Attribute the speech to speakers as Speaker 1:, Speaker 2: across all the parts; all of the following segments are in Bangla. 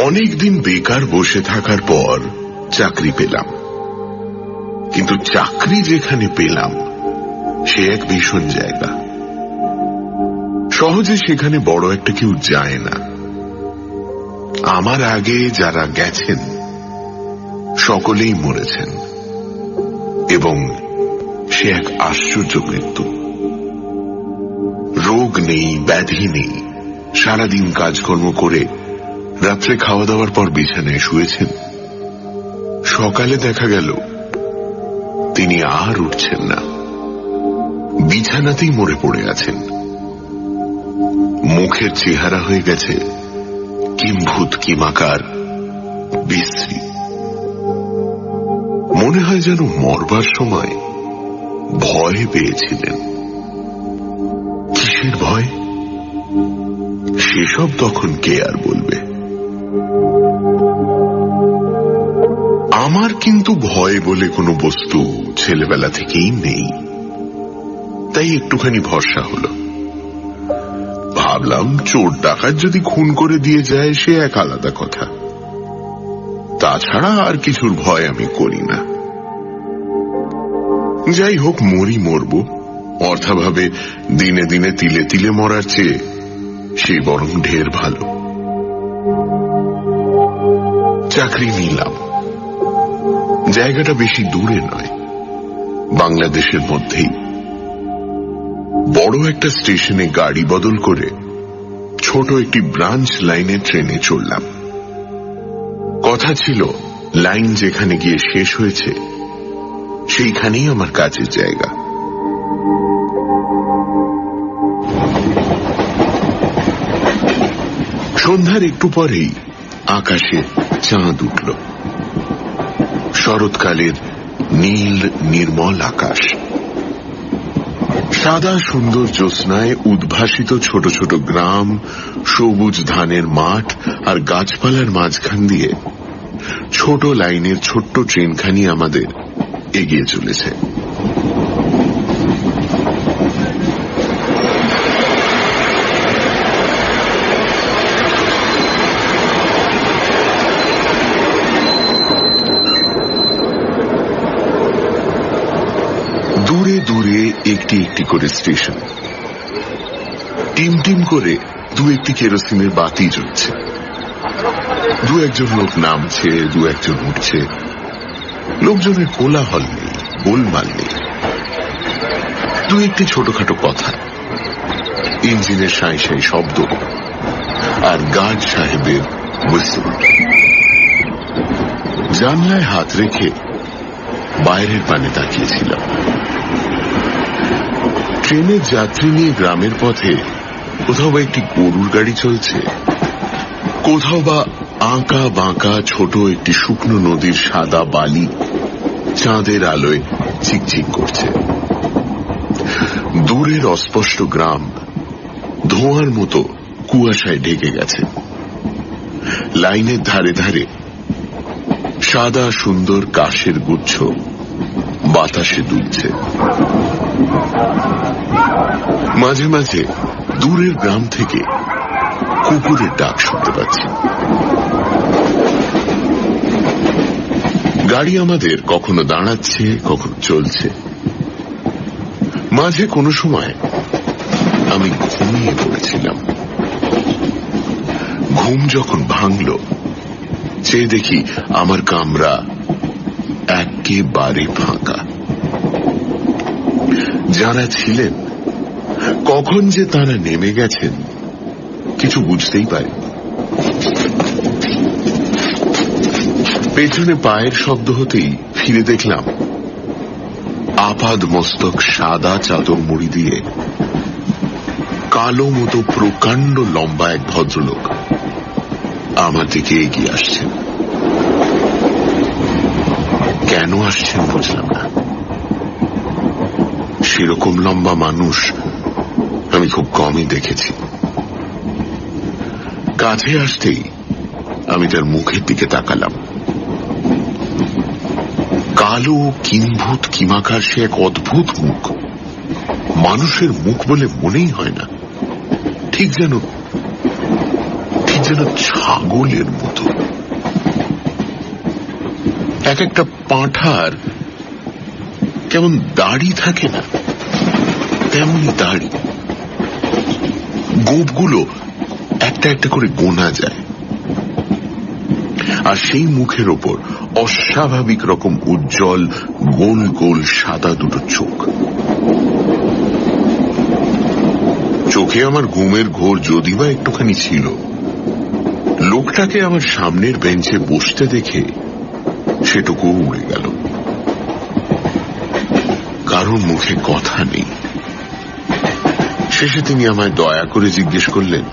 Speaker 1: অনেকদিন বেকার বসে থাকার পর চাকরি পেলাম, কিন্তু চাকরি যেখানে পেলাম সে এক ভীষণ জায়গা। সহজে সেখানে বড় একটা কেউ যায় না। আমার আগে যারা গেছেন সকলেই মরেছেন, এবং সে এক আশ্চর্য মৃত্যু। রোগ নেই, ব্যাধি নেই, সারাদিন কাজকর্ম করে রাত্রে খাওয়া দাওয়ার পর বিছানায় শুয়েছেন। সকালে দেখা গেল তিনি আর উঠছেন না, বিছানাতেই মরে পড়ে আছেন। মুখের চেহারা হয়ে গেছে কিম্ভূত কিমাকার, বিশ্রী। মনে হয় যেন মরবার সময় ভয় পেয়েছিলেন। কিসের ভয় সেসব তখন কে আর বলবে। আমার কিন্তু ভয় বলে কোনো বস্তু ছেলেবেলা থেকেই নেই, তাই একটুখানি ভরসা হলো। ভাবলাম চোর ডাকাত যদি খুন করে দিয়ে যায় সে এক আলাদা কথা, তাছাড়া আর কিছুর ভয় আমি করি না। যাই হোক, মরি মরব, অর্থাভাবে দিনে দিনে তিলে তিলে মরার চেয়ে সে বরং ঢের ভালো। চাকরি নিলাম। জায়গাটা বেশি দূরে নয়, বাংলাদেশের মধ্যেই। বড় একটা স্টেশনে গাড়ি বদল করে ছোট একটি ব্রাঞ্চ লাইনের ট্রেনে চড়লাম। কথা ছিল লাইন যেখানে গিয়ে শেষ হয়েছে সেইখানেই আমার কাজের জায়গা। সন্ধ্যার একটু পরেই আকাশে চাঁদ উঠল। শরৎকালের নীল নির্মল আকাশ, সাদা সুন্দর জ্যোৎস্নায় উদ্ভাসিত ছোট ছোট গ্রাম, সবুজ ধানের মাঠ আর গাছপালার মাঝখান দিয়ে ছোট লাইনের ছোট্ট ট্রেনখানি আমাদের এগিয়ে চলেছে। দূরে দূরে একটি একটি করে স্টেশন, টিম টিম করে দু একটি কেরোসিনের বাতি জ্বলছে। দু একজন লোক নামছে, দু একজন উঠছে। লোকজনের কোলাহল নেই, গোলমাল নেই। দু একটি ছোটখাটো কথা, ইঞ্জিনের সাঁই সাঁই শব্দ আর গার্ড সাহেবের হুইসল। জানলায় হাত রেখে বাইরের পানে তাকিয়েছিলাম। ট্রেনের যাত্রী নিয়ে গ্রামের পথে কোথাও বা একটি গরুর গাড়ি চলছে, কোথাও বা আঁকা বাঁকা ছোট একটি শুকনো নদীর সাদা বালি চাঁদের আলোয় চিকচিক করছে। দূরের অস্পষ্ট গ্রাম ধোঁয়ার মতো কুয়াশায় ঢেকে গেছে। লাইনের ধারে ধারে সাদা সুন্দর কাশের গুচ্ছ বাতাসে দুলছে। মাঝে মাঝে দূরের গ্রাম থেকে কুকুরের ডাক শুনতে পাচ্ছি। গাড়ি আমাদের কখনো দাঁড়াচ্ছে, কখনো চলছে। মাঝে কোনো সময় আমি ঘুমিয়ে পড়েছিলাম। ঘুম যখন ভাঙল, চেয়ে দেখি আমার কামরা একেবারে ফাঁকা। যারা ছিলেন, কখন যে তারা নেমে গেছেন কিছু বুঝতেই পারি। পেছনে পায়ের শব্দ হতেই ফিরে দেখলাম আপাদ মস্তক সাদা চাদর মুড়ি দিয়ে কালো মতো প্রকাণ্ড লম্বা এক ভদ্রলোক আমার দিকে এগিয়ে আসছেন। কেন আসছেন বুঝলাম না। সেরকম লম্বা মানুষ আমি খুব কমই দেখেছি। কাছে আসতেই আমি তার মুখের দিকে তাকালাম। কালো কিম্ভূত কিমাকার সে এক অদ্ভুত মুখ। মানুষের মুখ বলে মনেই হয় না, ঠিক যেন যেন ছাগলের মতো। এক একটা পাঁঠার কেমন দাড়ি থাকে না, তেমনি দাড়ি। গোপগুলো একটা একটা করে গোনা যায়, আর সেই মুখের ওপর অস্বাভাবিক রকম উজ্জ্বল গোল গোল সাদা দুটো চোখ। চোখে আমার ঘুমের ঘোর যদি বা একটুখানি ছিল, লোকটাকে আমার সামনের বেঞ্চে বসতে দেখে সেটুকু উড়ে গেল। কারোর মুখে কথা নেই। শেষে তিনি আমায় দয়া করে জিজ্ঞেস করলেন,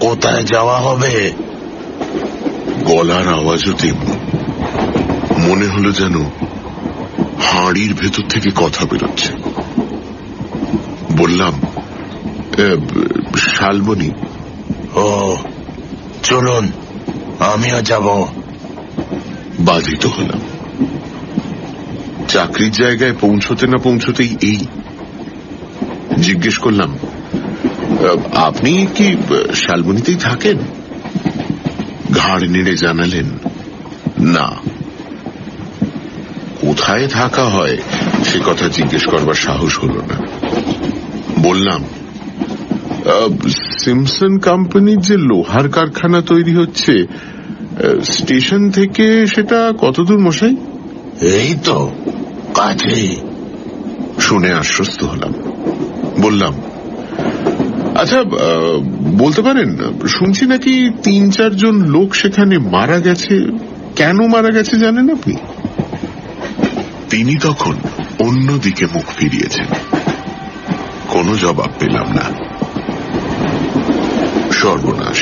Speaker 1: কোথায় যাওয়া হবে? গলার আওয়াজও তেমনি, মনে হলো যেন হাঁড়ির ভেতর থেকে কথা বেরোচ্ছে। বললাম, শালবনী।
Speaker 2: ও, চলুন, আমিও যাব।
Speaker 1: বাধিত হলাম। চাকরির জায়গায় পৌঁছতে না পৌঁছতেই এই জিজ্ঞেস করলাম, আপনি কি শালবনীতেই থাকেন? ঘাড় নেড়ে জানালেন, না। কোথায় থাকা হয় সে কথা জিজ্ঞেস করবার সাহস হল না। বললাম, সিমসন কোম্পানির যে লোহার কারখানা তৈরি হচ্ছে, স্টেশন থেকে সেটা কতদূর মশাই?
Speaker 2: এই তো কাছেই।
Speaker 1: শুনে আশ্বস্ত হলাম। বললাম, আচ্ছা, বলতে পারেন, শুনছি নাকি ৩-৪ জন লোক সেখানে মারা গেছে। কেন মারা গেছে জানেন আপনি? তিনি তখন অন্যদিকে মুখ ফিরিয়েছেন। কোনো জবাব পেলাম না। সর্বনাশ।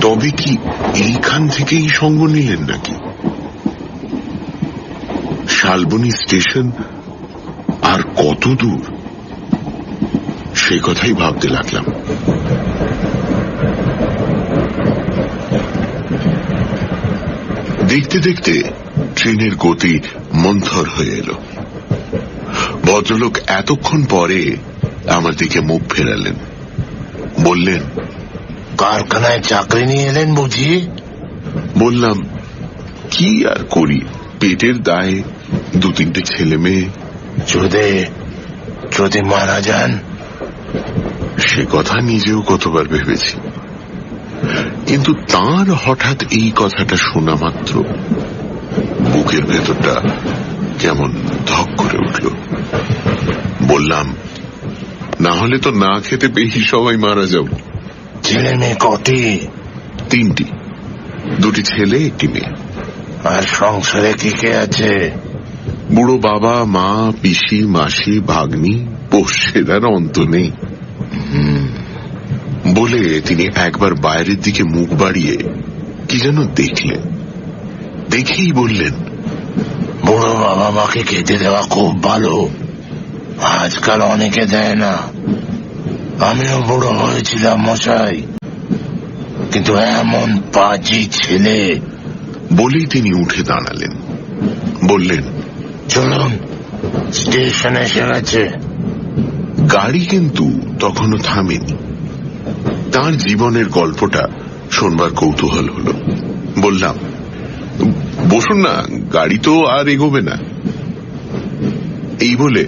Speaker 1: তবে কি এইখান থেকেই সঙ্গ নিলেন নাকি? শালবনী স্টেশন আর কত দূর, সে কথাই ভাবতে লাগলাম। দেখতে দেখতে ট্রেনের গতি মন্থর হয়ে এলো। ভদ্রলোক এতক্ষণ পরে আমার দিকে মুখ ফেরালেন। বললেন,
Speaker 2: কারখানায় চাকরি নিয়ে এলেন বুঝি?
Speaker 1: বললাম, কি আর করি, পেটের দায়ে, 2-3টে ছেলে মেয়ে।
Speaker 2: যদি মারা যান?
Speaker 1: সে কথা নিজেও কতবার ভেবেছি, কিন্তু তার হঠাৎ এই কথাটা শোনা মাত্র বুকের ভেতরটা কেমন ধক করে উঠল। বললাম, না হলে তো না খেতে পেয়েই সবাই মারা যাব।
Speaker 2: ছেলে মেয়ে কটি?
Speaker 1: 3টি, 2টি ছেলে, 1টি মেয়ে।
Speaker 2: আর সংসারে কি কে আছে?
Speaker 1: বুড়ো বাবা, মা, পিসি, মাসি, ভাগ্নি, পোষ্যের আর অন্ত নেই। বলে তিনি একবার বাইরের দিকে মুখ বাড়িয়ে কি যেন দেখলেন। দেখেই বললেন,
Speaker 2: বুড়ো বাবা মাকে খেতে দেওয়া খুব ভালো, আজকাল অনেকে দেয় না। আমিও বুড়ো হয়েছিলাম মশাই, কিন্তু এমন পাজি ছেলে।
Speaker 1: বলেই তিনি উঠে দাঁড়ালেন। বললেন,
Speaker 2: চলুন, স্টেশন এসে গেছে।
Speaker 1: গাড়ি কিন্তু তখনও থামেনি। তার জীবনের গল্পটা শোনবার কৌতূহল হলো। বললাম, বসুন না, গাড়ি তো আর এগোবে না। এই বলে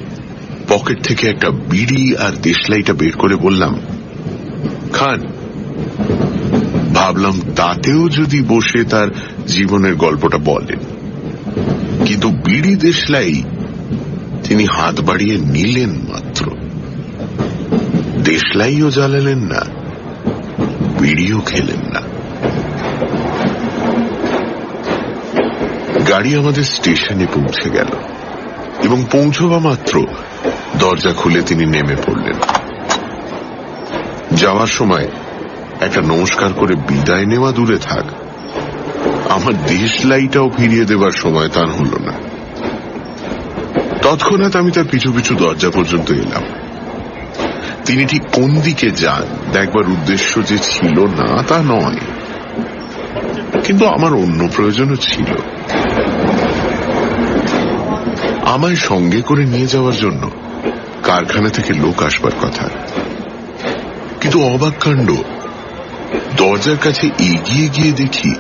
Speaker 1: পকেট থেকে একটা বিড়ি আর দেশলাইটা বের করে বললাম, খান। ভাবলাম তাতেও যদি বসে তার জীবনের গল্পটা বলেন, কিন্তু বিড়ি দেশলাই তিনি হাত বাড়িয়ে নিলেন মাত্র। দেশলাইও জ্বালালেন না, বিড়িও খেলেন না। গাড়ি আমাদের স্টেশনে পৌঁছে গেল এবং পৌঁছবা মাত্র দরজা খুলে তিনি নেমে পড়লেন। যাওয়ার সময় একটা নমস্কার করে বিদায় নেওয়া দূরে থাক, আমার দেশলাইটাও ফিরিয়ে দেবার সময় তার হল না। তৎক্ষণাৎ আমি তার পিছু পিছু দরজা পর্যন্ত এলাম। তিনি ঠিক কোন দিকে যান দেখবার উদ্দেশ্য যে ছিল না তা নয়, কিন্তু আমার অন্য প্রয়োজনও ছিল। আমায় সঙ্গে করে নিয়ে যাওয়ার জন্য কারখানা থেকে লোক আসবার কথা, কিন্তু অবাক কাণ্ড, দরজার কাছে এগিয়ে গিয়ে দেখি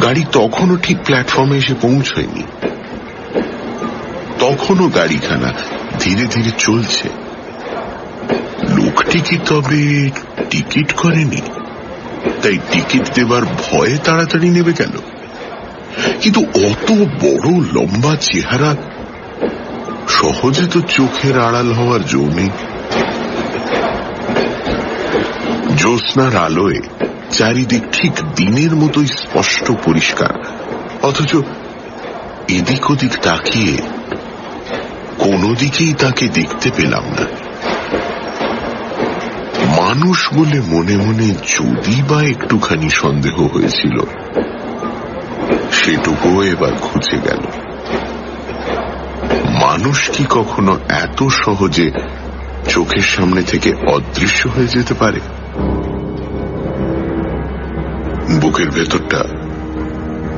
Speaker 1: গাড়ি তখনও ঠিক প্ল্যাটফর্মে এসে পৌঁছয়নি। তখনও গাড়িখানা ধীরে ধীরে চলছে। লোকটি কি তবে টিকিট করেনি, তাই টিকিট দেবার ভয়ে তাড়াতাড়ি নেমে গেল? কিন্তু অত বড় লম্বা চেহারা সহজে তো চোখের আড়াল হওয়ার জো নেই। জ্যোৎস্নার আলোয় চারিদিক ঠিক দিনের মতোই স্পষ্ট পরিষ্কার, অথচ এদিক ওদিক তাকিয়ে কোনো দিকেই তাকে দেখতে পেলাম না। মানুষ বলে মনে মনে যদি বা একটুখানি সন্দেহ হয়েছিল, সেটুকুও এবার ঘুচে গেল। মানুষ কি কখনো এত সহজে চোখের সামনে থেকে অদৃশ্য হয়ে যেতে পারে? বুকের ভেতরটা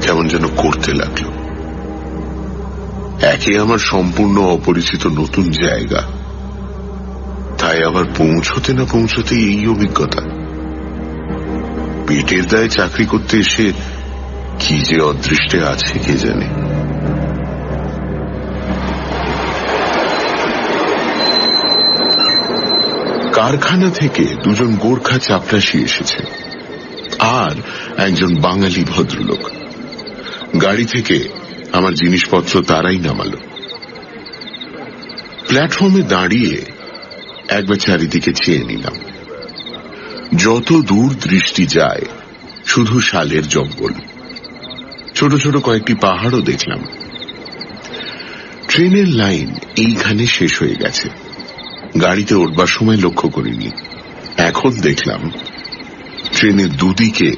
Speaker 1: কেমন যেন করতে লাগলো। একে আমার সম্পূর্ণ অপরিচিত নতুন জায়গা, তাই আবার পৌঁছতে না পৌঁছতে এই অভিজ্ঞতা। পেটের দায়ে চাকরি করতে এসে কি যে অদৃষ্টে আছে কে জানে। কারখানা থেকে দুজন গোর্খা চাপরাশি এসেছে আর একজন বাঙালি ভদ্রলোক। গাড়ি থেকে আমার জিনিসপত্র তারাই নামালো। প্ল্যাটফর্মে দাঁড়িয়ে একবার চারিদিকে চেয়ে নিলাম। যত দূর দৃষ্টি যায় শুধু শালের জঙ্গল, ছোট ছোট কয়েকটি পাহাড়ও দেখলাম। ট্রেনের লাইন এইখানে শেষ হয়ে গেছে। গাড়িতে উঠবার সময় লক্ষ্য করিনি, এখন দেখলাম ট্রেনের দুদিকে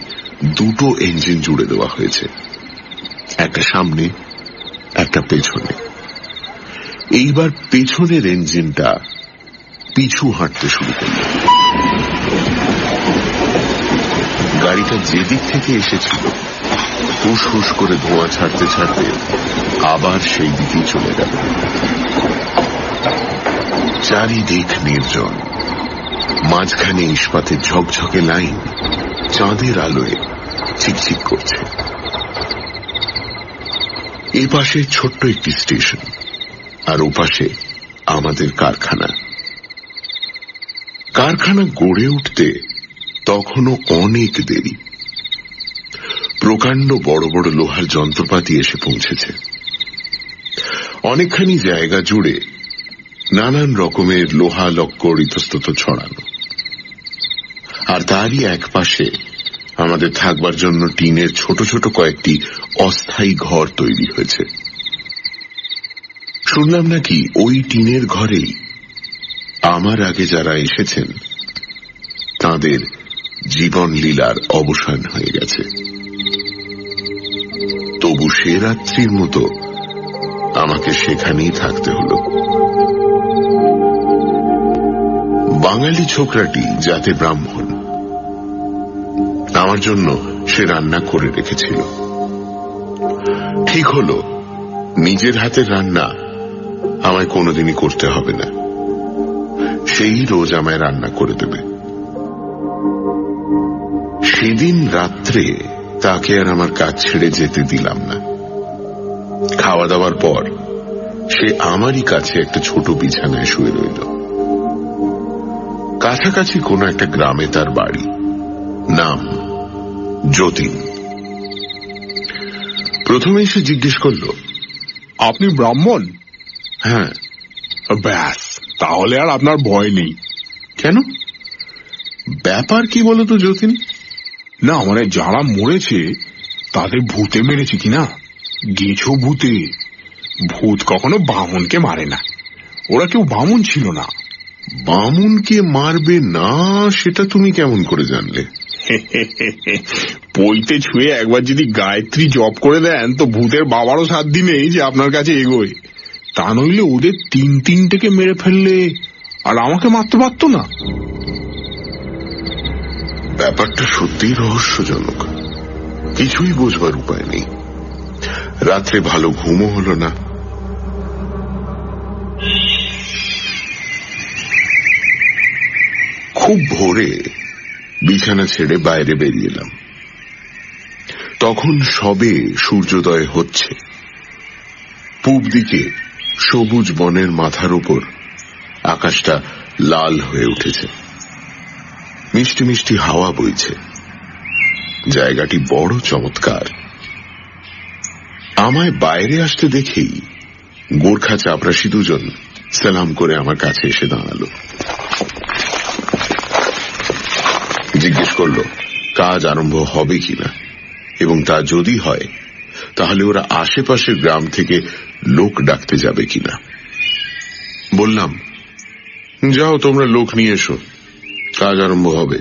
Speaker 1: দুটো ইঞ্জিন জুড়ে দেওয়া হয়েছে, একটা সামনে একটা পেছনে। এইবার পেছনের ইঞ্জিনটা পিছু হাঁটতে শুরু করল। গাড়িটা যেদিক থেকে এসেছিল হুস হুস করে ধোঁয়া ছাড়তে ছাড়তে আবার সেই দিকেই চলে গেল। চারিদিক নির্জন, মাঝখানে ইস্পাতের ঝকঝকে লাইন চাঁদের আলোয় চিকচিক করছে। এ পাশে ছোট্ট একটি স্টেশন, আর ওপাশে আমাদের কারখানা। কারখানা গড়ে উঠতে তখনও অনেক দেরি। প্রকাণ্ড বড় বড় লোহার যন্ত্রপাতি এসে পৌঁছেছে। অনেকখানি জায়গা জুড়ে নানান রকমের লোহা লক্কর ইতস্তত ছড়ানো, আর তারই এক পাশে আমাদের থাকবার জন্য টিনের ছোট ছোট কয়েকটি অস্থায়ী ঘর তৈরি হয়েছে। শুনলাম নাকি ওই টিনের ঘরেই আমার আগে যারা এসেছেন তাদের জীবন লীলার অবসান হয়ে গেছে। তবু সে রাত্রির মতো আমাকে সেখানেই থাকতে হলো। বাঙালি ছোকরাটি যাতে ব্রাহ্মণ, আমার জন্য সে রান্না করে রেখেছিল। ঠিক হলো নিজের হাতের রান্না আমায় কোনোদিনই করতে হবে না, সেই রোজ আমায় রান্না করে দেবে। সেদিন রাত্রে তাকে আর আমার কাজ ছেড়ে যেতে দিলাম না। খাওয়া দাওয়ার পর সে আমারই কাছে একটা ছোট বিছানায় শুয়ে রইল। কাছাকাছি কোনো একটা গ্রামে তার বাড়ি, নাম যতীন। প্রথমে সে জিজ্ঞেস করল,
Speaker 3: আপনি ব্রাহ্মণ?
Speaker 1: হ্যাঁ।
Speaker 3: ব্যাস, তাহলে আর আপনার ভয় নেই।
Speaker 1: কেন, ব্যাপার কি বলতো যতীন?
Speaker 3: না মানে যারা মরেছে তাদের ভূতে মেরেছে কিনা? গেছো ভূতে? ভূত কখনো বামুনকে মারে না, ওরা কেউ বামুন ছিল না।
Speaker 1: বামুনকে মারবে না সেটা তুমি কেমন করে জানলে?
Speaker 3: পইতে ছুঁয়ে একবার যদি গায়ত্রী জপ করে দেন তো ভূতের বাবারও সাত দিনেই যে আপনার কাছে এগোয়। তা নইলে ওদের তিনটেকে মেরে ফেললে আর আমাকে মারতে পারতো না।
Speaker 1: ব্যাপারটা সত্যিই রহস্যজনক, কিছুই বোঝবার উপায় নেই। রাত্রে ভালো ঘুমও হলো না। খুব ভোরে বিছানা ছেড়ে বাইরে বেরিয়ে এলাম। তখন সবে সূর্যোদয় হচ্ছে। পূব দিকে সবুজ বনের মাথার উপর আকাশটা লাল হয়ে উঠেছে। মিষ্টি মিষ্টি হাওয়া বইছে। জায়গাটি বড় চমৎকার। আমায় বাইরে আসতে দেখেই গোর্খা চাপরাশি দুজন সালাম করে আমার কাছে এসে দাঁড়ালো। জিজ্ঞেস করলো কাজ আরম্ভ হবে কিনা, এবং তা যদি হয় তাহলে ওরা আশেপাশের গ্রাম থেকে লোক ডাকতে যাবে কিনা। বললাম, যাও তোমরা লোক নিয়ে এসো, কাজ আরম্ভ হবে।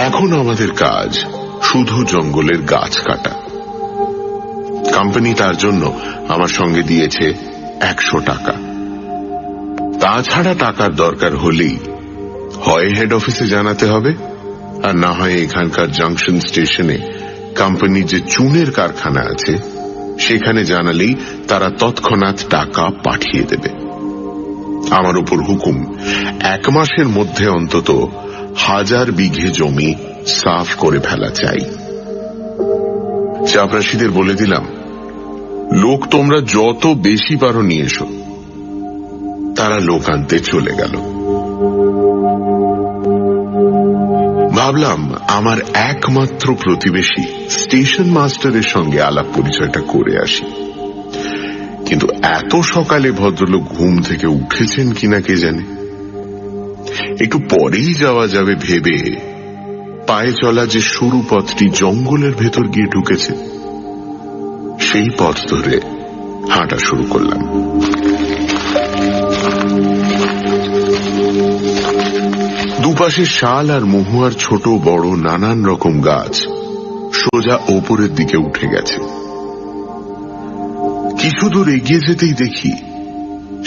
Speaker 1: এখন আমাদের কাজ শুধু জঙ্গলের গাছ কাটা। কোম্পানি তার জন্য আমার সঙ্গে দিয়েছে 100 টাকা। তাছাড়া টাকার দরকার হলেই হয় হেড অফিসে জানাতে হবে, আর না হয় এখানকার জাংশন স্টেশনে কোম্পানির যে চুনের কারখানা আছে সেখানে জানালেই তারা তৎক্ষণাৎ টাকা পাঠিয়ে দেবে। আমার উপর হুকুম 1 মাসের মধ্যে অন্তত 1000 বিঘে জমি সাফ করে ফেলা চাই। চাপরাশিদের বলে দিলাম, লোক তোমরা যত বেশি পারো নিয়ে এসো। তারা লোক আনতে চলে গেল। ভাবলাম আমার একমাত্র প্রতিবেশী স্টেশন মাস্টারের সঙ্গে আলাপ পরিচয়টা করে আসি, কিন্তু এত সকালে ভদ্রলোক ঘুম থেকে উঠেছেন কিনা কে জানে। একটু পরেই যাওয়া যাবে ভেবে পায়ে চলা যে সরু পথটি জঙ্গলের ভেতর গিয়ে ঢুকেছে সেই পথ ধরে হাঁটা শুরু করলাম। দুপাশে শাল আর মহুয়ার ছোট বড় নানান রকম গাছ সোজা ওপরের দিকে উঠে গেছে। কিছু দূর এগিয়ে যেতেই দেখি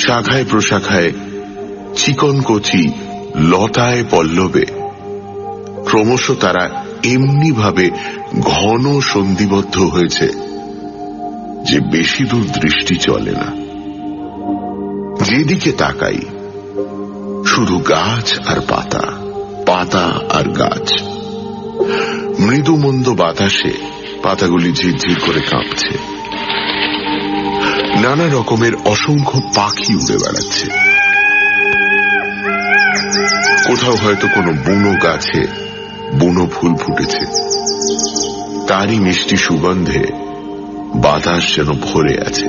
Speaker 1: শাখায় প্রশাখায় চিকন কচি লতায় পল্লবে ক্রমশ তারা এমনি ভাবে ঘন সন্ধিবদ্ধ হয়েছে যে বেশি দূর দৃষ্টি চলে না। যেদিকে তাকাই শুধু গাছ আর পাতা, পাতা আর গাছ। মৃদু মন্দ বাতাসে পাতাগুলি ঝিরঝির করে কাঁপছে। নানা রকমের অসংখ্য পাখি উড়ে বেড়াচ্ছে। কোথাও হয়তো কোনো বুনো গাছে বুনো ফুল ফুটেছে, তারই মিষ্টি সুগন্ধে বাতাস যেন ভরে আছে।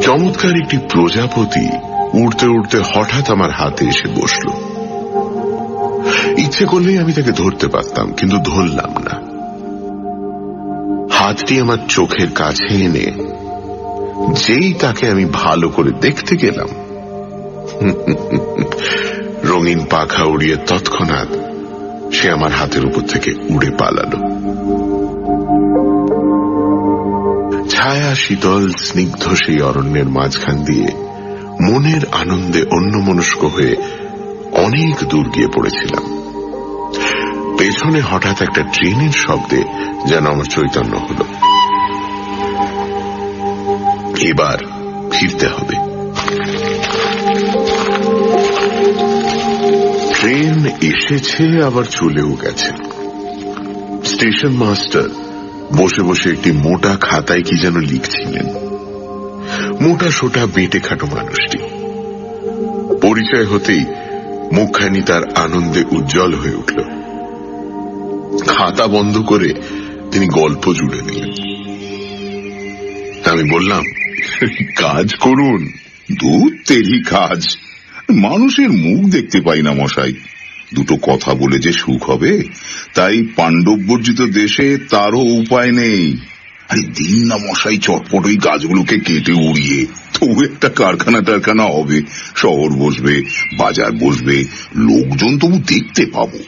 Speaker 1: চমৎকার একটি প্রজাপতি উড়তে উড়তে হঠাৎ আমার হাতে এসে বসল। ইচ্ছে করলেই আমি তাকে ধরতে পারতাম, কিন্তু ধরলাম না। হাতটি আমার চোখের কাছে এনে যেই তাকে আমি ভালো করে দেখতে গেলাম, রঙিন পাখা উড়িয়ে তৎক্ষণাৎ সে আমার হাতের উপর থেকে উড়ে পালালো। ছায়া শীতল স্নিগ্ধ সেই অরণ্যের মাঝখান দিয়ে মনের আনন্দে অন্যমনস্ক হয়ে অনেক দূর গিয়ে পড়েছিলাম। পেছনে হঠাৎ একটা ট্রেনের শব্দে যেন আমার চৈতন্য হল। এবার ফিরতে হবে। ট্রেন এসেছে, আবার চলেও গেছে। স্টেশন মাস্টার বসে বসে একটি মোটা খাতায় কি যেন লিখছিলেন। মোটা সোটা বেটে খাটো মানুষটি। পরিচয় হতেই মুখখানি তার আনন্দে উজ্জ্বল হয়ে উঠল। খাতা বন্ধ করে তিনি গল্প জুড়ে দিলেন। আমি বললাম, কাজ করুন।
Speaker 4: দূর তেরি কাজ, মানুষের মুখ দেখতে পাই না মশাই। দুটো কথা বলে যে সুখ হবে, তাই পাণ্ডববর্জিত দেশে তারও উপায় নেই। আরে দিন না মশাই চটপট ওই গাছগুলোকে কেটে উড়িয়ে, তবু একটা কারখানা টারখানা হবে, শহর বসবে, বাজার বসবে, লোকজন তবু দেখতে পাবো।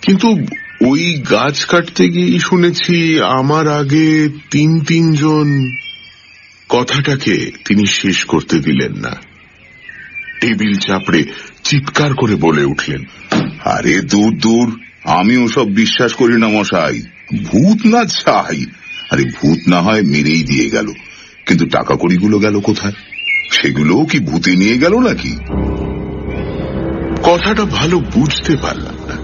Speaker 1: কিন্তু ওই গাছ কাটতে গিয়ে শুনেছি আমার আগে 3 জন। কথাটাকে তিনি শেষ করতে দিলেন না। টেবিল চাপড়ে চিৎকার করে বলে উঠলেন,
Speaker 4: আরে দূর দূর, আমি ওসব বিশ্বাস করি না মশাই। ভূত না চাই, আরে ভূত না হয় মেরেই দিয়ে গেল, কিন্তু টাকা কড়িগুলো গেল কোথায়? সেগুলো কি ভূতে নিয়ে গেল নাকি?
Speaker 1: কথাটা ভালো বুঝতে পারলাম না,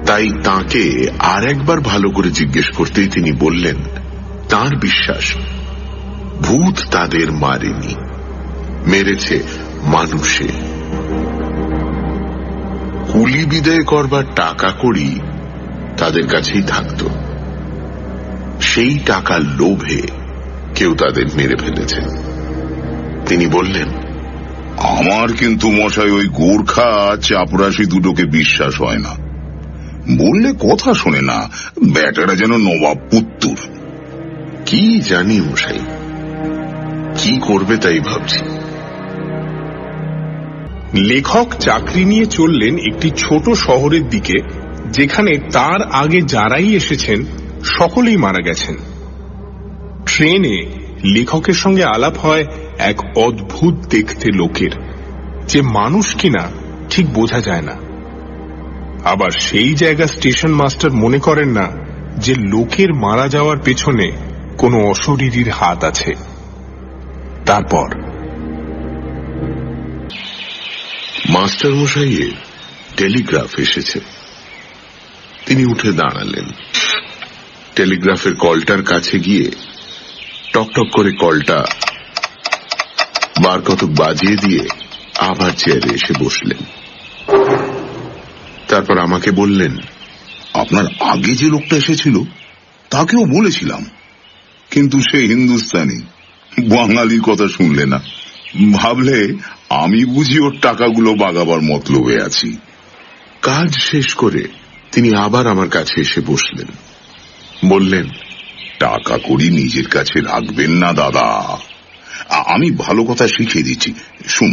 Speaker 1: তাই তাকে আর একবার ভালো করে জিজ্ঞেস করতেই তিনি বললেন তার বিশ্বাস ভূত তাদের মারেনি, মেরেছে মানুষে। কুলি বিদায় করবার টাকা কড়ি তাদের কাছেই থাকত, সেই টাকার লোভে কেউ তাদের মেরে ফেলেছে। তিনি বললেন,
Speaker 4: আমার কিন্তু মশাই ওই গোর্খা চাপরাশি দুটোকে বিশ্বাস হয় না। বললে কথা শোনে না, ব্যাটারা যেন নবাব পুত্তুর।
Speaker 1: কি জানি মশাই, কি করবে তাই ভাবছি।
Speaker 3: লেখক চাকরি নিয়ে চললেন একটি ছোট শহরের দিকে, যেখানে তার আগে যারাই এসেছেন সকলেই মারা গেছেন। ট্রেনে লেখকের সঙ্গে আলাপ হয় এক অদ্ভুত দেখতে লোকের, যে মানুষ কিনা ঠিক বোঝা যায় না। আবার সেই জায়গা স্টেশন মাস্টার মনে করেন না যে লোকের মারা যাওয়ার পেছনে কোনো অশরীরীর হাত আছে। তারপর
Speaker 1: মাস্টার মশাইয়ের টেলিগ্রাফ এসেছে। তিনি উঠে দাঁড়ালেন, টেলিগ্রাফের কলটার কাছে গিয়ে টকটক করে কলটা বার কতক বাজিয়ে দিয়ে আবার চেয়ারে এসে বসলেন। তারপর আমাকে বললেন,
Speaker 4: আপনার আগে যে লোকটা এসেছিল তাকেও বলেছিলাম, কিন্তু সে হিন্দুস্তানি, বাঙালির কথা শুনলে না। ভাবলে আমি বুঝি ওর টাকাগুলো বাগাবার মতলবে আছি।
Speaker 1: কাজ শেষ করে তিনি আবার আমার কাছে এসে বসলেন, বললেন,
Speaker 4: টাকা কড়ি নিজের কাছে রাখবেন না দাদা, আমি ভালো কথা শিখিয়ে দিচ্ছি, শুন।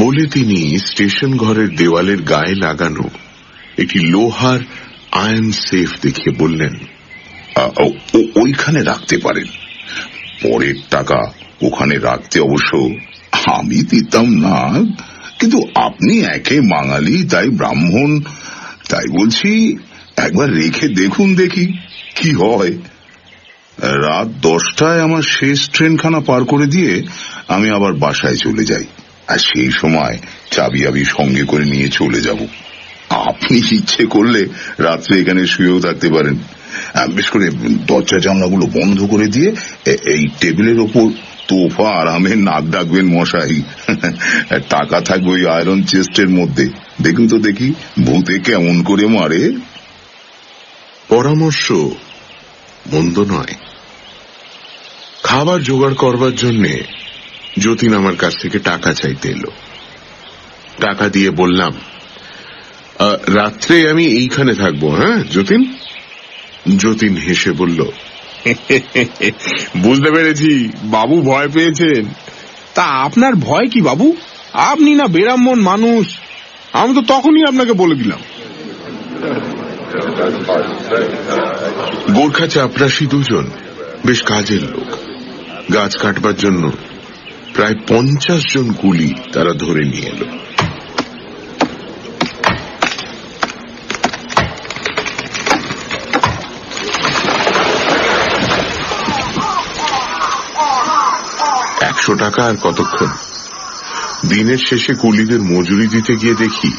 Speaker 1: বলে তিনি স্টেশন ঘরের দেওয়ালের গায়ে লাগানো একটি লোহার আয়রন সেফ দেখিয়ে বললেন,
Speaker 4: ওইখানে রাখতে পারেন। পরের টাকা ওখানে রাখতে অবশ্য আমি দিতাম না, কিন্তু আপনি একে বাঙালি, তাই ব্রাহ্মণ, তাই বলছি একবার রেখে দেখুন, দেখি কি হয়। রাত 10টায় আমার শেষ ট্রেনখানা পার করে দিয়ে আমি আবার বাসায় চলে যাই, আর সেই সময় চাবি সঙ্গে করে নিয়ে চলে যাব। আপনি ইচ্ছে করলে রাত্রে এখানে শুয়েও থাকতে পারেন। বেশ করে দরজা জানলাগুলো বন্ধ করে দিয়ে এই টেবিলের ওপর তোফা আরামে নাক ডাকবেন মশাই। টাকা থাকবে ওই আয়রন চেস্টের মধ্যে, দেখুন তো দেখি ভূতে কেমন করে মারে।
Speaker 1: পরামর্শ মন্দ নয়। খাবার জোগাড় করবার জন্যে যতীন আমার কাছ থেকে টাকা চাইতে এলো। টাকা দিয়ে বললাম, রাত্রে আমি এইখানে থাকবো। হ্যাঁ যতীন? যতীন হেসে বলল,
Speaker 3: বুঝতে পেরেছি, বাবু ভয় পেয়েছেন। তা আপনার ভয় কি বাবু? আপনি না ব্রাহ্মণ মানুষ, আমি তো তখনই আপনাকে বলে দিলাম।
Speaker 1: গোর্খা চাপরাশি দুজন বেশ কাজের লোক। গাছ কাটবার জন্য প্রায় 50 জন কুলি তারা ধরে নিয়ে এলো। টাকা আর কতক্ষণ? দিনের শেষে কুলিদের মজুরি দিতে গিয়ে দেখি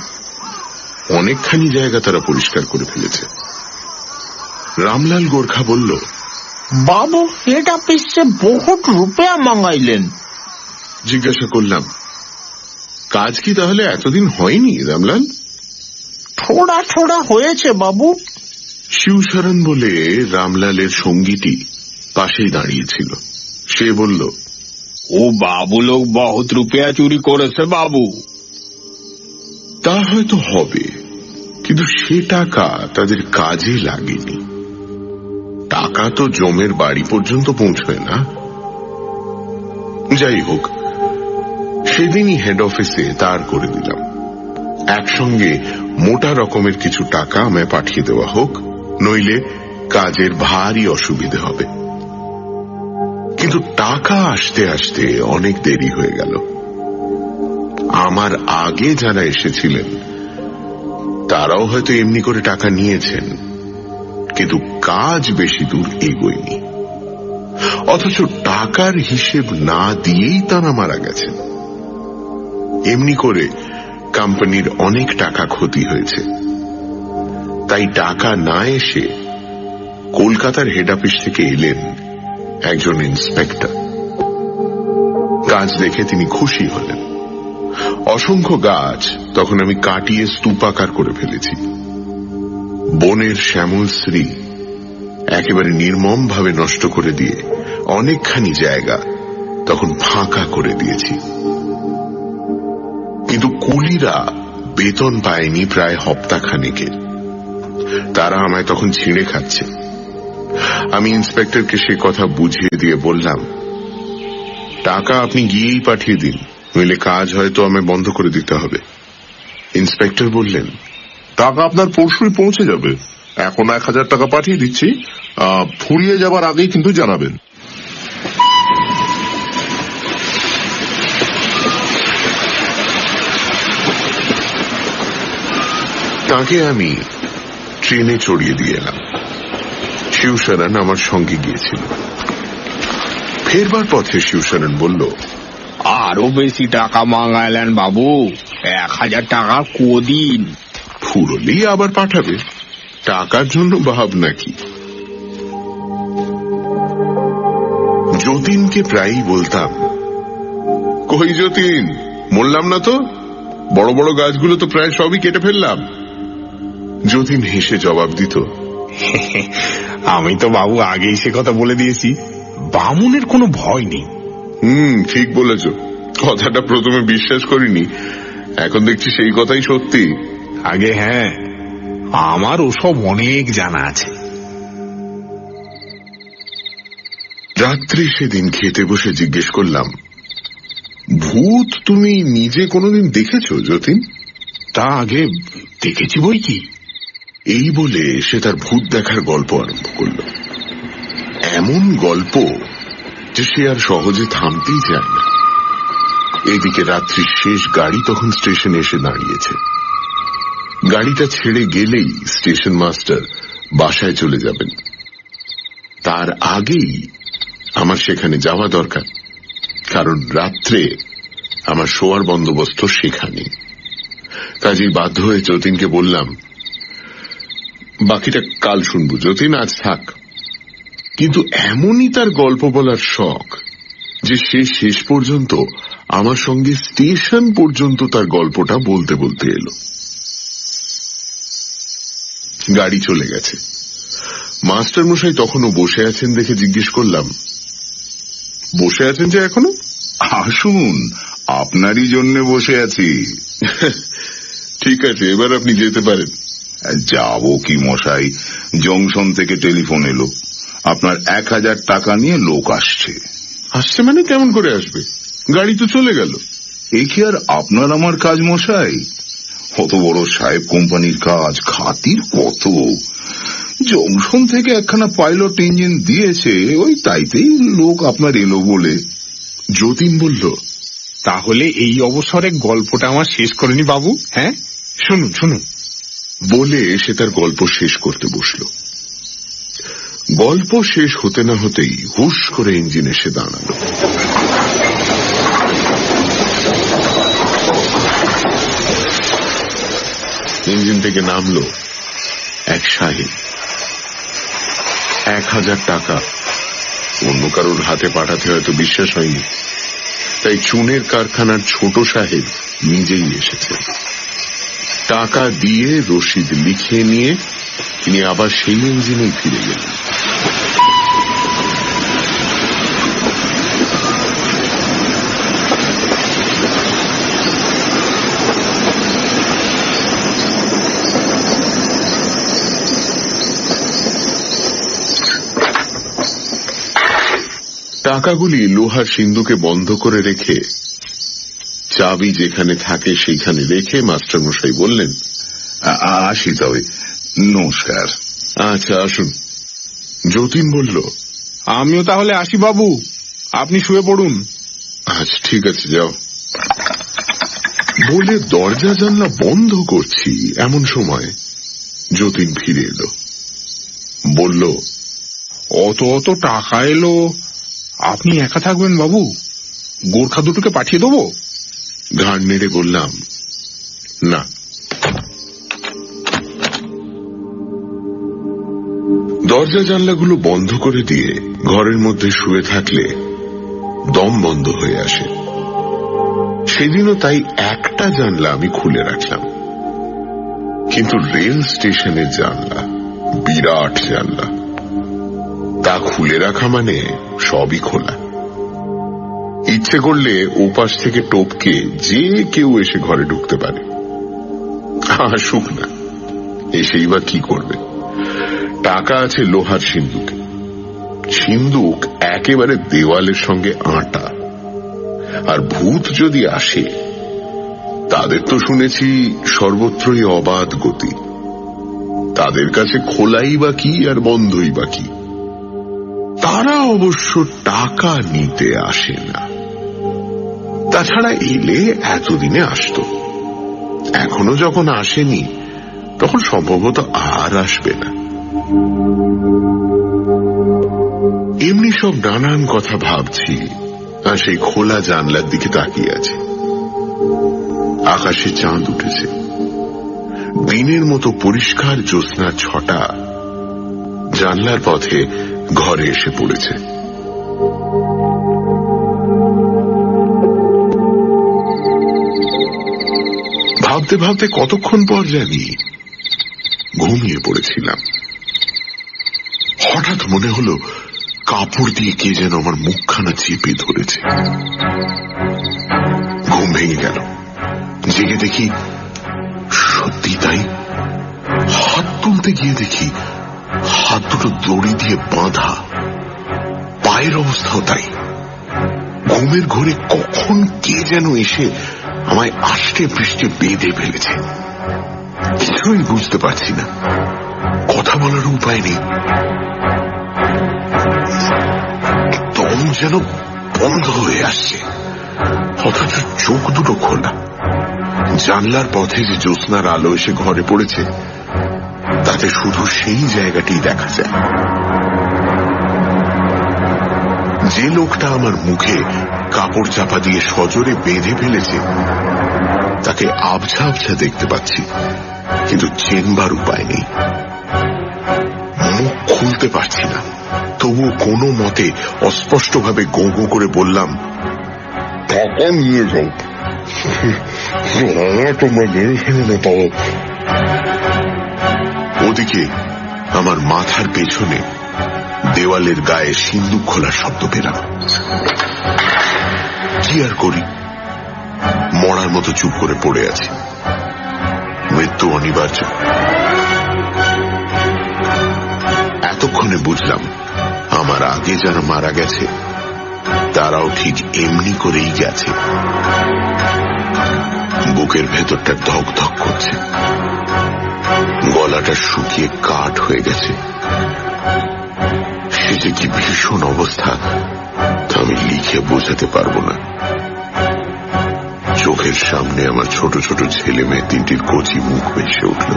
Speaker 1: অনেকখানি জায়গা তারা পরিষ্কার করে ফেলেছে। রামলাল গোর্খা বলল,
Speaker 2: বাবু হেড অফিসে বহুত রুপিয়া মাঙ্গাইলেন।
Speaker 1: জিজ্ঞাসা করলাম, কাজ কি তাহলে এতদিন হয়নি রামলাল?
Speaker 2: থোড়া থোড়া হয়েছে বাবু।
Speaker 1: শিবশরণ বলে রামলালের সঙ্গীটি পাশেই দাঁড়িয়েছিল। সে বলল,
Speaker 3: ও বাবু লোক বহুত রুপিয়া চুরি করেছে বাবু।
Speaker 1: তা হয়তো হবে, কিন্তু সে টাকা তাদের কাজে লাগেনি। টাকা তো জমের বাড়ি পর্যন্ত পৌঁছয় না। যাই হোক, সেদিনই হেড অফিসে তার করে দিলাম, একসঙ্গে মোটা রকমের কিছু টাকা আমায় পাঠিয়ে দেওয়া হোক, নইলে কাজের ভারী অসুবিধে হবে। কিন্তু টাকা আসতে আসতে অনেক দেরি হয়ে গেল। আমার আগে যারা এসেছিলেন তারাও হয়তো এমনি করে টাকা নিয়েছেন, কিন্তু কাজ বেশি দূর এগোয়নি। অথচ টাকার হিসেব না দিয়েই তারা মারা গেছেন। এমনি করে কোম্পানির অনেক টাকা ক্ষতি হয়েছে। তাই টাকা না এসে কলকাতার হেড অফিস থেকে এলেন একজন ইন্সপেক্টর। গাছ দেখে তিনি খুশি হলেন। অসংখ্য গাছ তখন আমি কাটিয়ে স্তূপাকার করে ফেলেছি। বনের শ্যামল শ্রী একেবারে নির্মম ভাবে নষ্ট করে দিয়ে অনেকখানি জায়গা তখন ফাঁকা করে দিয়েছি। কিন্তু কুলিরা বেতন পায়নি প্রায় হপ্তাখানেকের। তারা আমায় তখন ছিঁড়ে খাচ্ছে। আমি ইন্সপেক্টরকে সে কথা বুঝিয়ে দিয়ে বললাম, টাকা আপনি গিয়েই পাঠিয়ে দিন, নইলে কাজ হয়তো আমায় বন্ধ করে দিতে হবে। ইন্সপেক্টর বললেন,
Speaker 4: টাকা আপনার পরশুই পৌঁছে যাবে। এখন 1000 টাকা পাঠিয়ে দিচ্ছি, ফুরিয়ে যাবার আগেই কিন্তু জানাবেন।
Speaker 1: তাকে আমি ট্রেনে চড়িয়ে দিয়ে এলাম। শিবশরণ আমার সঙ্গে গিয়েছিল। ফেরবার পথে শিবশরণ বলল,
Speaker 3: আরো বেশি টাকা মাঙ্গাইলেন বাবু, 1000 টাকা কদিন।
Speaker 1: ফুরলেই আবার পাঠাবে, টাকার জন্য ভাব নাকি। যতীনকে প্রায়ই বলতাম, কই যতীন, মরলাম না তো? বড় বড় গাছগুলো তো প্রায় সবই কেটে ফেললাম। যতীন হেসে জবাব দিত,
Speaker 3: আমি তো বাবু আগেই সে কথা বলে দিয়েছি, বামুনের কোনো ভয় নেই।
Speaker 1: ঠিক বলেছ। কথাটা প্রথমে বিশ্বাস করিনি, এখন দেখছি সেই কথাই সত্যি।
Speaker 3: আগে হ্যাঁ, আমার ওসব অনেক জানা আছে।
Speaker 1: রাত্রি সেদিন খেতে বসে জিজ্ঞেস করলাম, ভূত তুমি নিজে কোনোদিন দেখেছ যতীন?
Speaker 3: তা আগে দেখেছি বই কি।
Speaker 1: এই বলে সে তার ভূত দেখার গল্প আরম্ভ করল। এমন গল্প যে সে আর সহজে থামতেই চায় না। এদিকে রাত্রির শেষ গাড়ি তখন স্টেশনে এসে দাঁড়িয়েছে। গাড়িটা ছেড়ে গেলেই স্টেশন মাস্টার বাসায় চলে যাবেন। তার আগেই আমার সেখানে যাওয়া দরকার, কারণ রাত্রে আমার শোয়ার বন্দোবস্ত সেখানে। কাজেই বাধ্য হয়ে যতীনকে বললাম, বাকিটা কাল শুনবো যতীন, আজ থাক। কিন্তু এমনই তার গল্প বলার শখ যে সে শেষ পর্যন্ত আমার সঙ্গে স্টেশন পর্যন্ত তার গল্পটা বলতে বলতে এলো। গাড়ি চলে গেছে। মাস্টার মশাই তখনও বসে আছেন দেখে জিজ্ঞেস করলাম, বসে আছেন যে এখনো?
Speaker 4: আসুন, আপনারই জন্য বসে আছি।
Speaker 1: ঠিক আছে, এবার আপনি যেতে পারেন।
Speaker 4: যাবো কি মশাই, জংশন থেকে টেলিফোন এলো, আপনার 1000 টাকা নিয়ে লোক আসছে।
Speaker 1: আসছে মানে কেমন করে আসবে? গাড়ি তো চলে গেল।
Speaker 4: এ কি আর আপনার আমার কাজ মশাই? কত বড় সাহেব কোম্পানির কাজ, খাতির কত। জংশন থেকে একখানা পাইলট ইঞ্জিন দিয়েছে, ওই তাইতেই লোক আপনার এলো বলে।
Speaker 1: যতীন বলল,
Speaker 3: তাহলে এই অবসরে গল্পটা আমার শেষ করেনি বাবু। হ্যাঁ, শুনুন শুনুন।
Speaker 1: বলে সে তার গল্প শেষ করতে বসল। গল্প শেষ হতে না হতেই হুশ করে ইঞ্জিন এসে দাঁড়ালো। ইঞ্জিন থেকে নামলো এক সাহেব। 1000 টাকা অন্য কারোর হাতে পাঠাতে হয়তো বিশ্বাস হয়নি, তাই চুনের কারখানার ছোট সাহেব নিজেই এসেছেন। টাকা দিয়ে রসিদ লিখে নিয়ে তিনি আবার সেই ইঞ্জিনেই ফিরে গেলেন। টাকাগুলি লোহার সিন্ধুকে বন্ধ করে রেখে চাবি যেখানে থাকে সেইখানে রেখে মাস্টারমশাই বললেন,
Speaker 4: আসি তবে, নমস্কার।
Speaker 1: আচ্ছা আসুন। যতীন বলল,
Speaker 3: আমিও তাহলে আসি বাবু, আপনি শুয়ে পড়ুন।
Speaker 1: আচ্ছা ঠিক আছে, যাও। বলে দরজা জানলা বন্ধ করছি এমন সময় যতীন ফিরে এলো। বলল,
Speaker 3: অত টাকা এলো, আপনি একা থাকবেন বাবু? গোর্খা দুটোকে পাঠিয়ে দেবো?
Speaker 1: ঘাড় নেড়ে বললাম, না। দরজা জানলাগুলো বন্ধ করে দিয়ে ঘরের মধ্যে শুয়ে থাকলে দম বন্ধ হয়ে আসে। সেদিনও তাই একটা জানলা আমি খুলে রাখলাম। কিন্তু রেল স্টেশনের জানলা বিরাট জানলা, তা খুলে রাখা মানে সবই খোলা। ইচ্ছে করলে ওপাশ থেকে টপকে যে কেউ এসে ঘরে ঢুকতে পারে। আসুক না, এসেই বা কি করবে? টাকা আছে লোহার সিন্দুকে, সিন্দুক একেবারে দেওয়ালের সঙ্গে আঁটা। আর ভূত যদি আসে, তাদের তো শুনেছি সর্বত্রই অবাধ গতি। তাদের কাছে খোলাই বা কি আর বন্ধই বা কি। তারা অবশ্য টাকা নিতে আসে না। তাছাড়া এলে এতদিনে আসতো, এখনো যখন আসেনি তখন সম্ভবত আর আসবে না। এমনি সব নানান কথা ভাবছি আর সেই খোলা জানলার দিকে তাকিয়ে আছে। আকাশে চাঁদ উঠেছে, দিনের মতো পরিষ্কার জ্যোৎস্নার ছটা জানলার পথে ঘরে এসে পড়েছে। ভাবতে ভাবতে কতক্ষণ পর জানি ঘুমিয়ে পড়েছিলাম। হঠাৎ মনে হলো কাপড় দিয়ে কে যেন আমার মুখখানা চেপে ধরেছে। ঘুম ভেঙে গেল। জেগে দেখি সত্যি তাই। হাত তুলতে গিয়ে দেখি হাত দুটো দড়ি দিয়ে বাঁধা, পায়ের অবস্থাও তাই। ঘুমের ঘোরে কখন কে যেন এসে আমায় আষ্টে পৃষ্ঠে বেঁধে ফেলেছে। কিছুই বুঝতে পারছি না, কথা বলার উপায় নেই। দম যেন বন্ধ হয়ে আসছে, অথচ চোখ দুটো খোলা। জানলার পথে যে জ্যোৎস্নার আলো এসে ঘরে পড়েছে, তাতে শুধু সেই জায়গাটি দেখা যায়। যে লোকটা আমার মুখে কাপড় চাপা দিয়ে সজোরে বেঁধে ফেলেছে, তাকে আবছা আবছা দেখতে পাচ্ছি, কিন্তু চেনবার উপায় নেই। মুখ খুলতে পারছি না, তবুও কোনো মতে অস্পষ্টভাবে গো গো করে বললাম, টাকা নিয়ে যাও, তোমরা মেরে ফেলো না পাবো। ওদিকে আমার মাথার পেছনে দেওয়ালের গায়ে সিন্দুক খোলার শব্দ পেলাম। কি আর করি, মরার মতো চুপ করে পড়ে আছি। মৃত্যু অনিবার্য। এতক্ষণে বুঝলাম আমার আগে যারা মারা গেছে তারাও ঠিক এমনি করেই গেছে। বুকের ভেতরটা ধক ধক করছে, গলাটা শুকিয়ে কাঠ হয়ে গেছে। সে যে কি ভীষণ অবস্থা তা আমি লিখে বোঝাতে পারবো না। চোখের সামনে আমার ছোট ছোট ছেলে মেয়ে তিনটির কচি মুখ ভেসে উঠল।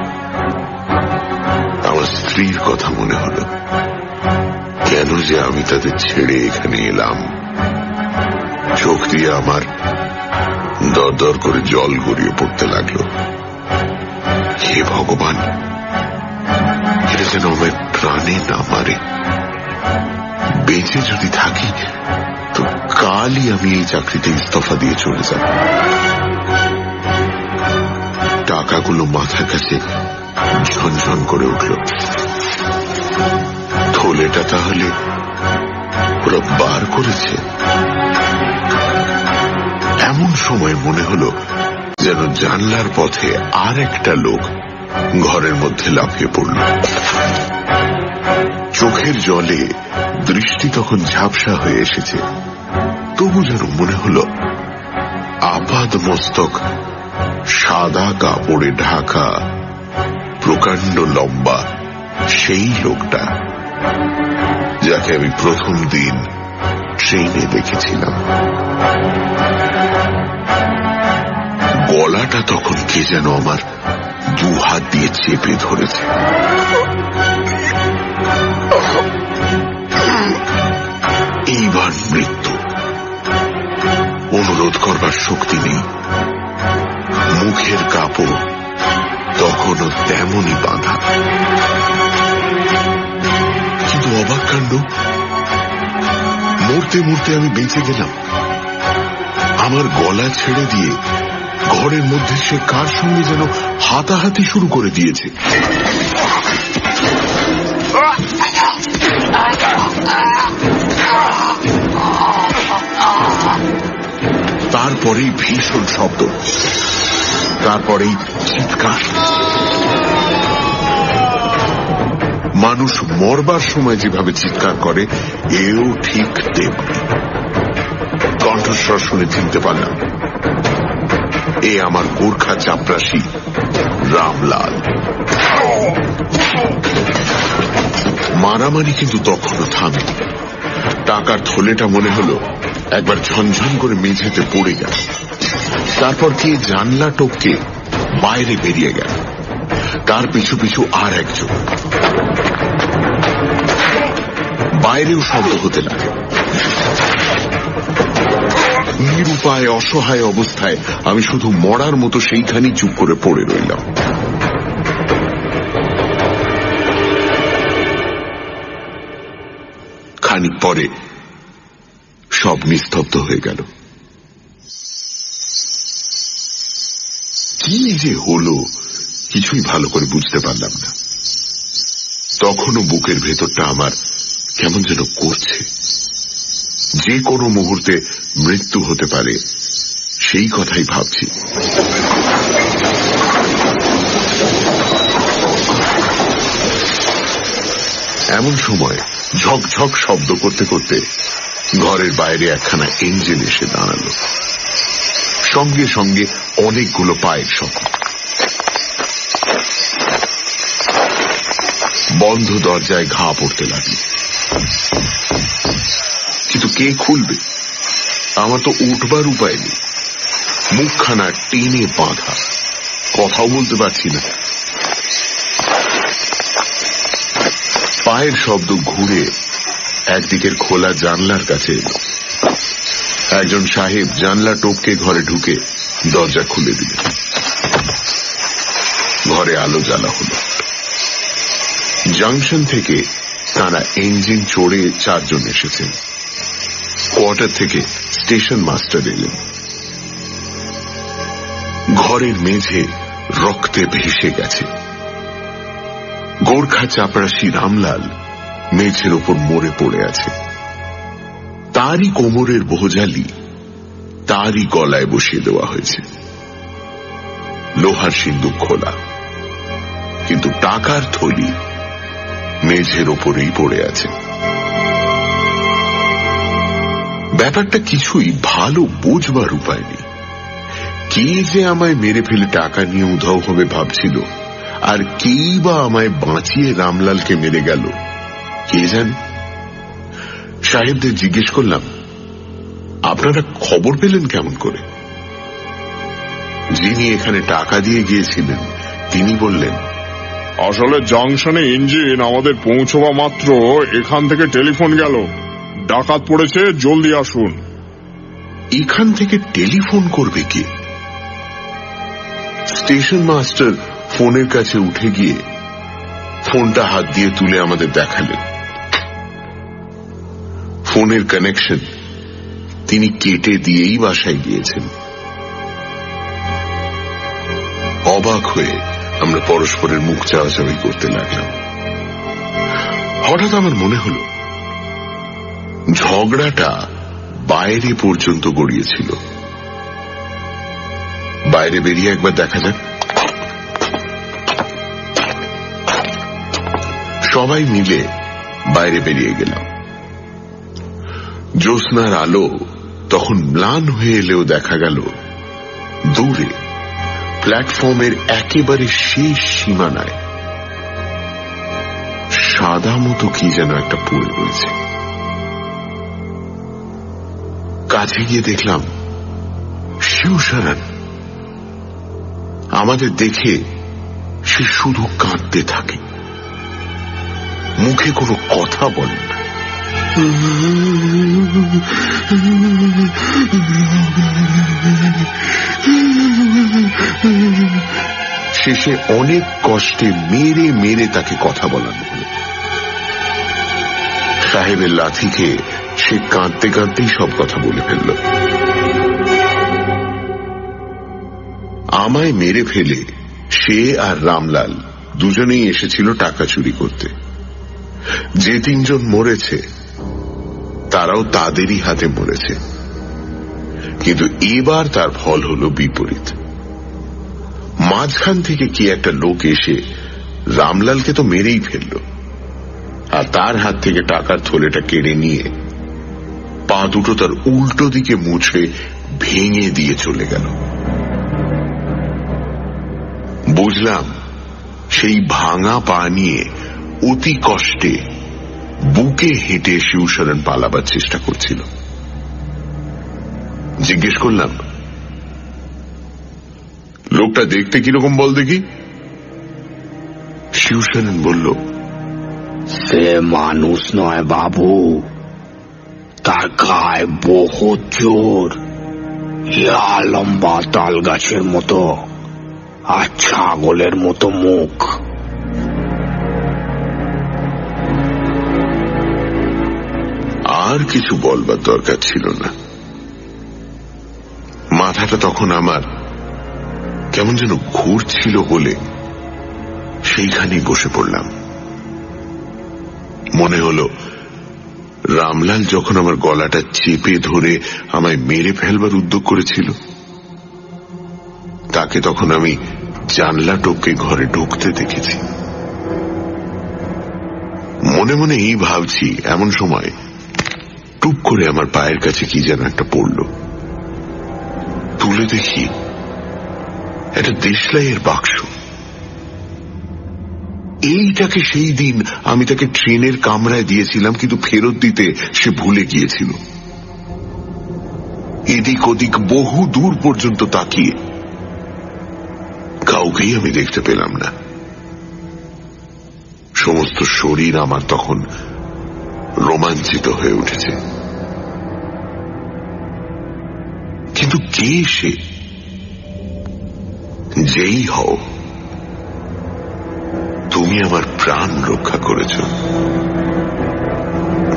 Speaker 1: আমার স্ত্রীর কথা মনে হলো, কেন যে আমি তাদের ছেড়ে এখানে এলাম। চোখ দিয়ে আমার দর দর করে জল গড়িয়ে পড়তে লাগলো। হে ভগবান, এটা যেন আমার প্রাণে না মারে। বেঁচে যদি থাকি তো কালই আমি এই চাকরিতে ইস্তফা দিয়ে চলে যাব। টাকাগুলো মাথার কাছে ঝনঝন করে উঠল। থলেটা তাহলে ওরা বার করেছে। এমন সময় মনে হলো যেন জানলার পথে আর একটা লোক ঘরের মধ্যে লাফিয়ে পড়ল। চোখের জলে দৃষ্টি তখন ঝাপসা হয়ে এসেছে, তবু যেন মনে হলো আপাদ মস্তক সাদা কাপড়ে ঢাকা প্রকাণ্ড লম্বা সেই লোকটা যাকে আমি প্রথম দিন ট্রেনে দেখেছিলাম। গলাটা তখন কে যেন আমার দু হাত দিয়ে চেপে ধরেছে। এইবার আর মৃত্যু। অনুরোধ করবার শক্তি নেই। মুখের কাপড় তখনও তেমনই বাঁধা। কিন্তু অবাক কাণ্ড, মরতে মরতে আমি বেঁচে গেলাম। আমার গলা ছেড়ে দিয়ে ঘরের মধ্যে সে কার সঙ্গে যেন হাতাহাতি শুরু করে দিয়েছে। তারপরেই ভীষণ শব্দ, তারপরেই চিৎকার। মানুষ মরবার সময় যেভাবে চিৎকার করে, এও ঠিক তেমনি। কণ্ঠস্বর শুনে চিনতে পারলাম, এ আমার গোর্খা চাপরাশি রামলাল। মারামারি কিন্তু তখনও থামেনি। টাকার থলেটা মনে হলো একবার ঝনঝন করে মেঝেতে পড়ে গেল। তারপর কে জানলা টপকে বাইরে বেরিয়ে গেল, তার পিছু পিছু আর একজন। বাইরেও শব্দ হতে লাগে। নিরুপায় অসহায় অবস্থায় আমি শুধু মরার মতো সেইখানেই চুপ করে পড়ে রইলাম। খানিক পরে সব নিস্তব্ধ হয়ে গেল। কি যে হলো কিছুই ভালো করে বুঝতে পারলাম না। তখনও বুকের ভেতরটা আমার কেমন যেন করছে। যে কোনো মুহূর্তে মৃত্যু হতে পারে, সেই কথাই ভাবছি। এমন সময় ঝকঝক শব্দ করতে করতে ঘরের বাইরে একখানা ইঞ্জিন এসে দাঁড়ালো। সঙ্গে সঙ্গে অনেকগুলো পায়ের শব্দ। বন্ধ দরজায় ঘা পড়তে লাগলো। কিন্তু কে খুলবে? আমার তো উঠবার উপায় নেই। মুখখানা টেনে বাঁধা, কথাও বলতে পারছি না। পায়ের শব্দ ঘুরে একদিকের খোলা জানলার কাছে এলো। একজন সাহেব জানলা টপকে ঘরে ঢুকে দরজা খুলে দিল। ঘরে আলো জ্বালা হলো। জাংশন থেকে তারা ইঞ্জিন চড়ে 4 জন এসেছেন। কোয়ার্টার থেকে স্টেশন মাস্টার এলেন। ঘরের মেঝে রক্তে ভেসে গেছে। গোর্খা চাপরাশি রামলাল মেঝের ওপর মরে পড়ে আছে। তারই কোমরের বোঝালি তারই গলায় বসিয়ে দেওয়া হয়েছে। লোহার সিন্দুক খোলা, কিন্তু টাকার থলি মেঝের ওপরেই পড়ে আছে। ব্যাপারটা কিছুই ভালো বুঝবার উপায় নেই। কে যে আমায় মেরে ফেলে টাকা নিয়ে উধাও হবে ভাবছিল, আর কেই বা আমায় বাঁচিয়ে রামলালকে মেরে গেল, কে জানে। সাহেবদের জিজ্ঞেস করলাম, আপনারা খবর পেলেন কেমন করে? যিনি এখানে টাকা দিয়ে গিয়েছিলেন তিনি বললেন,
Speaker 5: আসলে জাংশনে ইঞ্জিন আমাদের পৌঁছবা মাত্র এখান থেকে টেলিফোন গেল, ডাকাত পড়েছে, জলদি আসুন।
Speaker 1: এখান থেকে টেলিফোন করবে কে? স্টেশন মাস্টার ফোনের কাছে উঠে গিয়ে ফোনটা হাত দিয়ে তুলে আমাদের দেখালেন। ফোনের কানেকশন তিনি কেটে দিয়েই বাসায় গিয়েছেন। অবাক হয়ে আমরা পরস্পরের মুখ চাওয়াচাওয়ি করতে লাগলাম। হঠাৎ আমার মনে হলো ঝগড়াটা বাইরে পর্যন্ত গড়িয়েছিল। বাইরে বেরিয়ে একবার দেখা যাক। সবাই মিলে বাইরে বেরিয়ে গেলাম। জ্যোৎস্নার আলো তখন ম্লান হয়ে এলেও দেখা গেল দূরে প্ল্যাটফর্মের একেবারে শেষ সীমানায় সাদা মতো কি যেন একটা পড়ে রয়েছে। কাছে গিয়ে দেখলাম শিবশরণ। আমাদের দেখে সে শুধু কাঁদতে থাকে, মুখে কোনো কথা বলে না, শেষে অনেক কষ্টে মেরে মেরে তাকে কথা বলানো হল। সাহেবের লাঠিকে সে কাঁদতে কাঁদতেই সব কথা বলে ফেলল। আমায় মেরে ফেলে সে আর রামলাল দুজনেই এসেছিল টাকা চুরি করতে। যে তিনজন মরেছে তারাও তাদেরই হাতে মরেছে, কিন্তু এবার তার ফল হলো বিপরীত। মাঝখান থেকে কি একটা লোক এসে রামলালকে তো মেরেই ফেলল, আর তার হাত থেকে টাকার থলেটা কেড়ে নিয়ে পা দুটো তার উল্টো দিকে মুছে ভেঙে দিয়ে চলে গেল। বুঝলাম সেই ভাঙা পা নিয়ে অতি কষ্টে বুকে হেঁটে শিবশরণ পালাবার চেষ্টা করছিল। জিজ্ঞেস করলাম, লোকটা দেখতে কিরকম বল দেখি? শিবশরণ বলল,
Speaker 2: সে মানুষ নয় বাবু, তার গায়ে বহুত জোর, ইয়া লম্বা তাল গাছের মতো আর ছাগলের মতো মুখ।
Speaker 1: আর কিছু বলবার দরকার ছিল না। মাথাটা তখন আমার কেমন যেন ঘুরছিল বলে সেইখানেই বসে পড়লাম। মনে হলো রামলাল যখন আমার গলাটা চেপে ধরে আমায় মেরে ফেলবার উদ্যোগ করেছিল, তাকে তখন আমি জানলা টপকে ঘরে ঢুকতে দেখেছি। মনে মনে এই ভাবছি, এমন সময় টুপ করে আমার পায়ের কাছে কি যেন একটা পড়ল। তুলে দেখি একটা দেশলাইয়ের বাক্স। এইটাকে সেই দিন আমি তাকে ট্রেনের কামরায় দিয়েছিলাম, কিন্তু ফেরত দিতে সে ভুলে গিয়েছিল। এদিক ওদিক বহু দূর পর্যন্ত তাকিয়ে কাউকেই আমি দেখতে পেলাম না। সমস্ত শরীর আমার তখন রোমাঞ্চিত হয়ে উঠেছে। কিন্তু কে সে? যেই হও, তুমি আমার প্রাণ রক্ষা করেছ।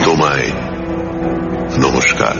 Speaker 1: তোমায় নমস্কার।